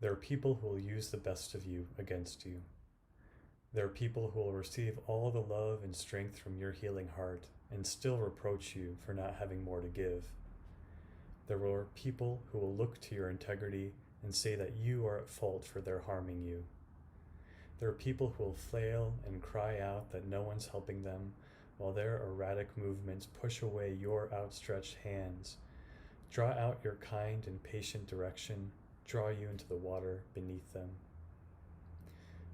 There are people who will use the best of you against you. There are people who will receive all the love and strength from your healing heart and still reproach you for not having more to give. There are people who will look to your integrity and say that you are at fault for their harming you. There are people who will flail and cry out that no one's helping them, while their erratic movements push away your outstretched hands, draw out your kind and patient direction, draw you into the water beneath them.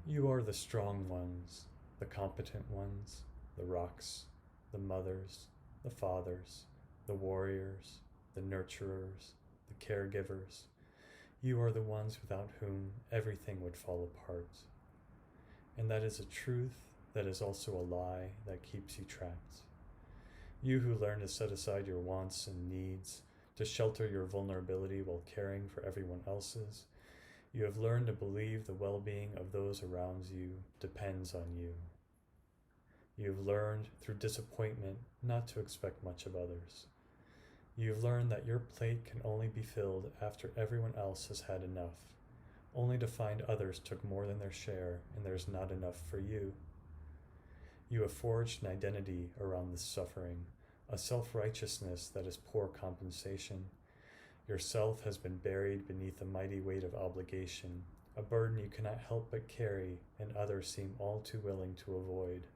You are the strong ones, the competent ones, the rocks, the mothers, the fathers, the warriors, the nurturers, the caregivers. You are the ones without whom everything would fall apart. And that is a truth that is also a lie that keeps you trapped. You who learn to set aside your wants and needs, to shelter your vulnerability while caring for everyone else's, you have learned to believe the well-being of those around you depends on you. You have learned through disappointment not to expect much of others. You have learned that your plate can only be filled after everyone else has had enough, only to find others took more than their share and there's not enough for you. You have forged an identity around this suffering, a self-righteousness that is poor compensation. Your self has been buried beneath a mighty weight of obligation, a burden you cannot help but carry and others seem all too willing to avoid.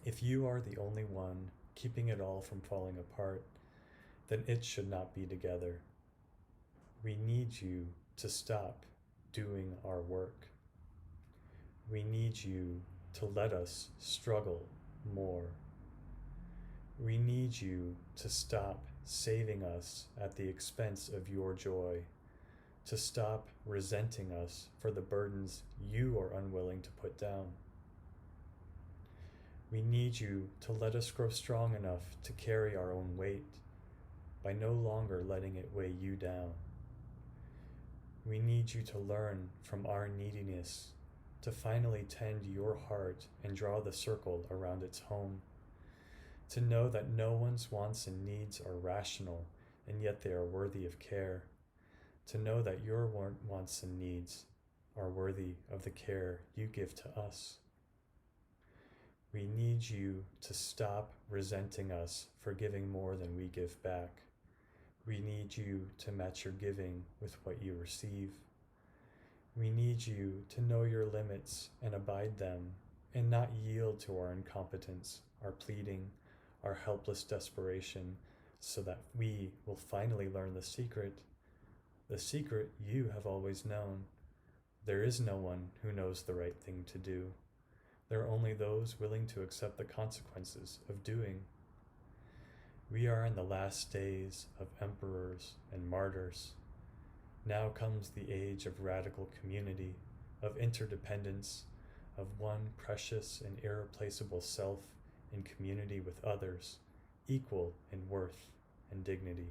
If you are the only one keeping it all from falling apart, then it should not be together. We need you to stop doing our work. We need you to let us struggle more. We need you to stop saving us at the expense of your joy, to stop resenting us for the burdens you are unwilling to put down. We need you to let us grow strong enough to carry our own weight by no longer letting it weigh you down. We need you to learn from our neediness, to finally tend your heart and draw the circle around its home, to know that no one's wants and needs are rational and yet they are worthy of care, to know that your wants and needs are worthy of the care you give to us. We need you to stop resenting us for giving more than we give back. We need you to match your giving with what you receive. We need you to know your limits and abide them, and not yield to our incompetence, our pleading, our helpless desperation, so that we will finally learn the secret you have always known. There is no one who knows the right thing to do. There are only those willing to accept the consequences of doing. We are in the last days of emperors and martyrs. Now comes the age of radical community, of interdependence, of one precious and irreplaceable self in community with others, equal in worth and dignity.